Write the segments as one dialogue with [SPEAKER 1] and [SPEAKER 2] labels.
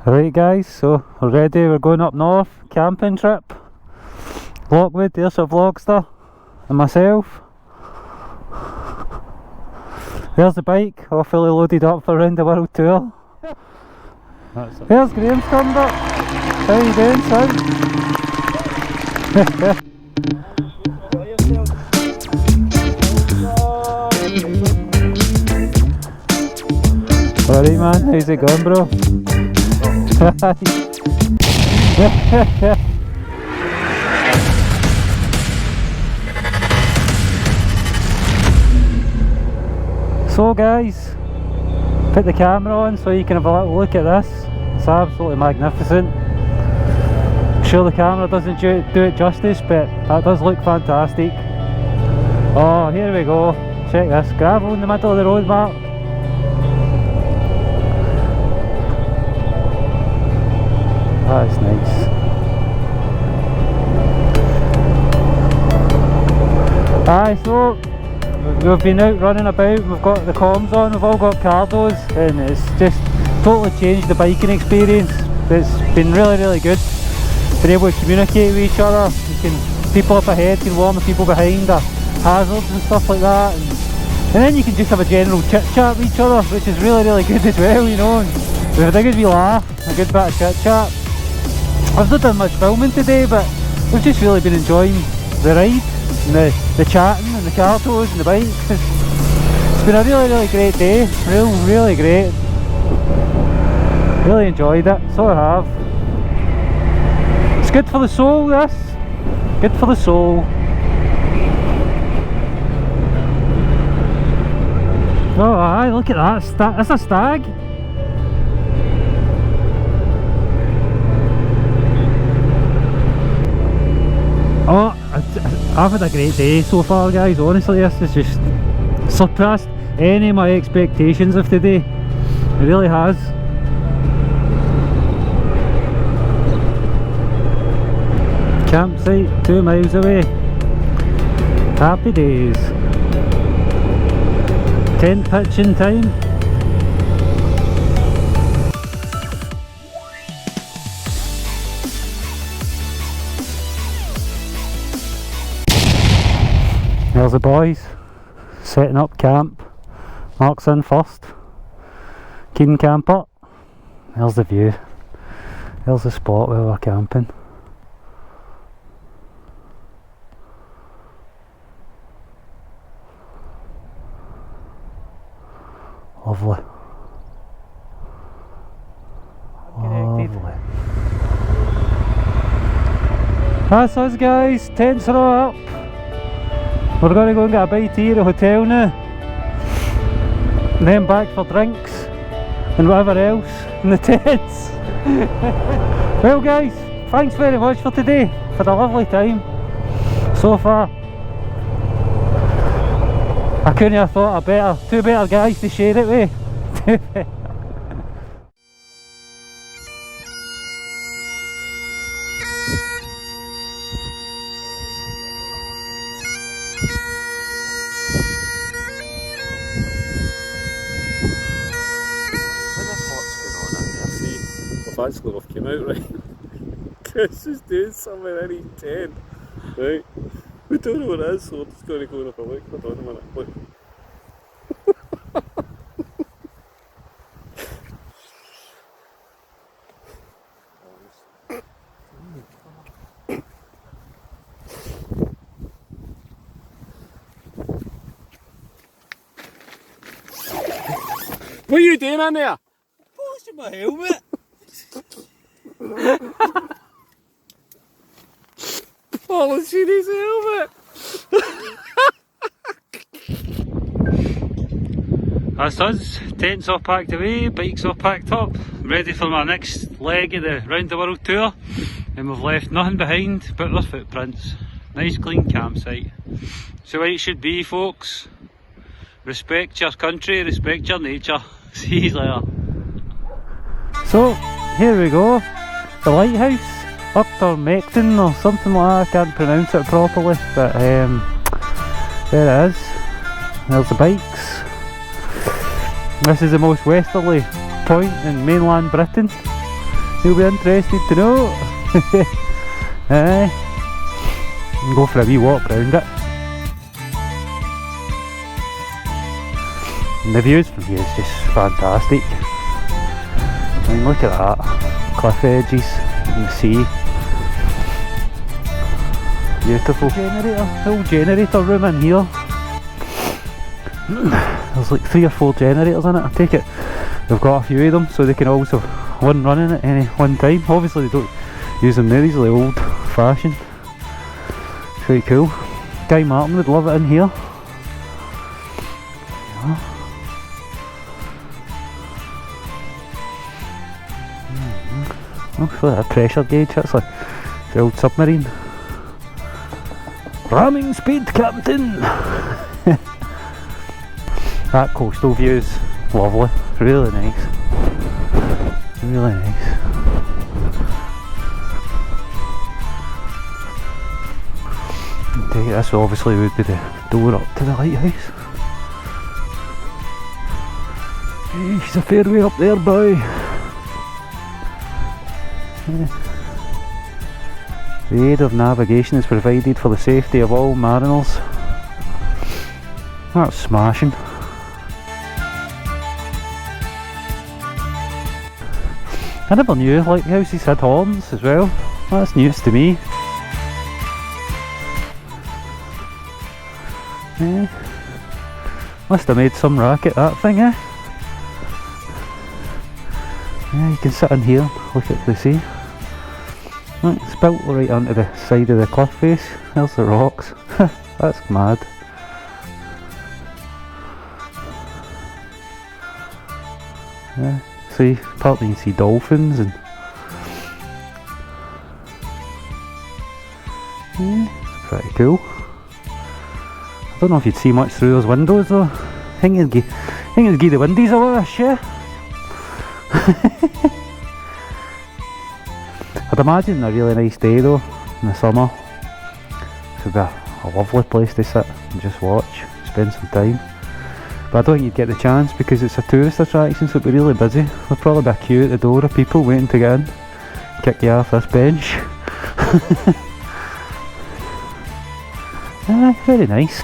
[SPEAKER 1] Right guys, so we're ready, we're going up north, camping trip. Lockwood, there's a vlogster and myself. There's the bike, all fully loaded up for round the world tour. There's Graham's turned up. How you doing, son? Alright man, how's it going bro? So guys, put the camera on so you can have a little look at this. It's absolutely magnificent. I'm sure the camera doesn't do it justice, but that does look fantastic. Oh, here we go. Check this, gravel in the middle of the road, Mark. That's nice. Aye, so we've been out running about, we've got the comms on, we've all got cardos, and it's just totally changed the biking experience. It's been really good. Been able to communicate with each other. You can, people up ahead can warn the people behind, the hazards and stuff like that, and then you can just have a general chit chat with each other, which is really good as well, you know. And we've had a good wee laugh, a good bit of chit chat. I've not done much filming today, but we've just really been enjoying the ride and the chatting and the cartos and the bikes. It's been a really great day, really great. Really enjoyed it, so I have. It's good for the soul, this. Good for the soul. Oh aye, look at that, that's a stag. Oh, I've had a great day so far guys, honestly. This has just surpassed any of my expectations of today. It really has. Campsite 2 miles away. Happy days. Tent pitching time. There's the boys setting up camp. Mark's in first. Keen camper. There's the view. There's the spot where we're camping. Lovely. Lovely. That's us guys, tents are all up. We're going to go and get a bite to eat at the hotel now, and then back for drinks and whatever else in the tents. Well guys, thanks very much for today, for the lovely time so far. I couldn't have thought of two better guys to share it with.
[SPEAKER 2] Actually we've came out right. Chris is doing something in his tent. Right? We don't know what it is, so we're just going to go and have a look. Hold on a minute. Look. What are you doing in there?
[SPEAKER 3] Polishing my helmet.
[SPEAKER 2] Polishing his helmet.
[SPEAKER 1] That's us, tents all packed away, bikes all packed up, ready for my next leg of the round the world tour, and we've left nothing behind but our footprints. Nice clean campsite. So the way it should be folks. Respect your country, respect your nature. See you later. So here we go, the lighthouse, Ardnamuchan or something like that. I can't pronounce it properly, but there it is. There's the bikes. This is the most westerly point in mainland Britain. You'll be interested to know. Aye. And go for a wee walk round it. And the views from here is just fantastic. I mean, look at that. Cliff edges and the sea. Beautiful. Little generator room in here. There's like 3 or 4 generators in it, I take it. They've got a few of them so they can always have one running at any one time. Obviously they don't use them now, these are the old fashioned. Pretty cool. Guy Martin would love it in here. Yeah. Look at that pressure gauge, that's like the old submarine. Ramming speed, Captain! That coastal view is lovely, really nice. Really nice. This obviously would be the door up to the lighthouse. Hey, she's a fair way up there, boy. The aid of navigation is provided for the safety of all mariners. That's smashing. I never knew lighthouses had horns as well. That's news to me. Yeah. Must have made some racket, that thing, eh? Yeah, you can sit in here, look at the sea. Right, it's built right onto the side of the cliff face. There's the rocks. That's mad. Yeah, see, partly you can see dolphins and yeah, pretty cool. I don't know if you'd see much through those windows though. I think it'd give the windies a wash, yeah. I'd imagine a really nice day though, in the summer. It would be a lovely place to sit and just watch, spend some time. But I don't think you'd get the chance because it's a tourist attraction, so it'd be really busy. There'll probably be a queue at the door of people waiting to get in. Kick you off this bench. Very nice.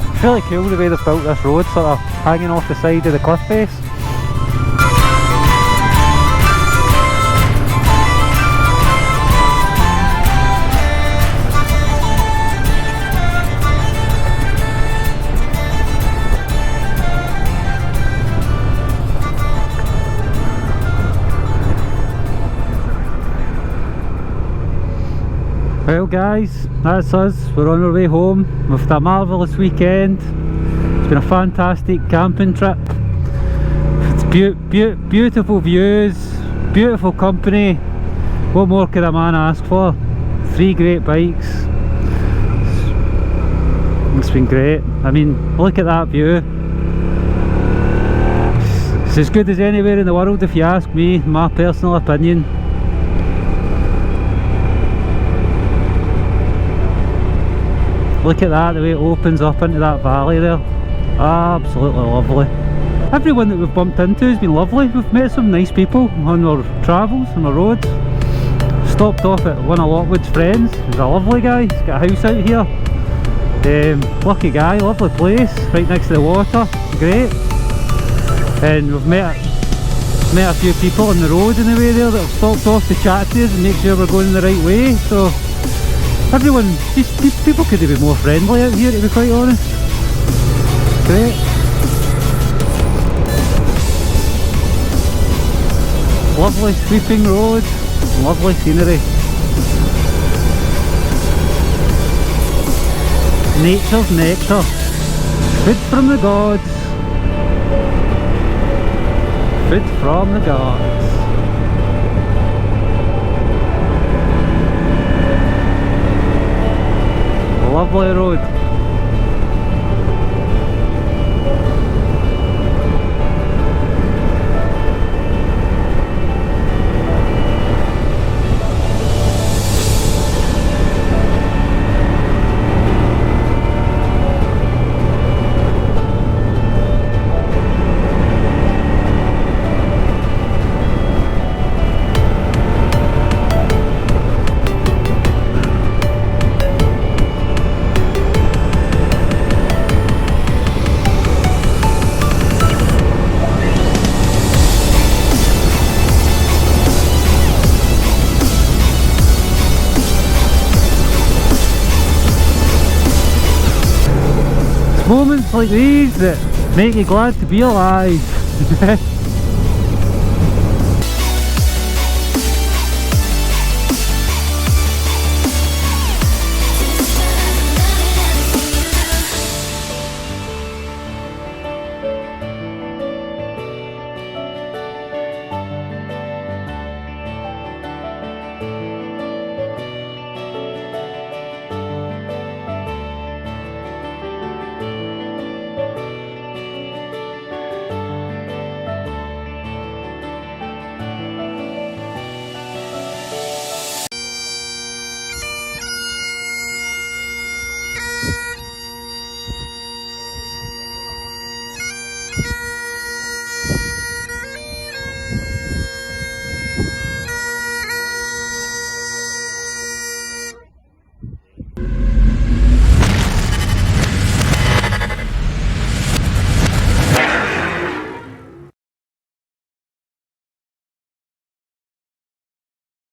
[SPEAKER 1] It's really cool the way they've built this road, sort of hanging off the side of the cliff face. Well guys, that's us, we're on our way home. We've had a marvellous weekend. It's been a fantastic camping trip. It's beautiful views, beautiful company. What more could a man ask for? 3 great bikes. It's been great. I mean, look at that view. It's as good as anywhere in the world if you ask me, my personal opinion. Look at that, the way it opens up into that valley there. Absolutely lovely. Everyone that we've bumped into has been lovely. We've met some nice people on our travels, on our roads. Stopped off at one of Lockwood's friends. He's a lovely guy, he's got a house out here. Lucky guy, lovely place, right next to the water, great. And we've met a few people on the road in the way there that have stopped off to chat to us and make sure we're going the right way. So everyone, just people could have been more friendly out here, to be quite honest. Great. Lovely sweeping road, lovely scenery. Nature's nectar. Food from the gods. Food from the gods. lovely road. Moments like these that make you glad to be alive.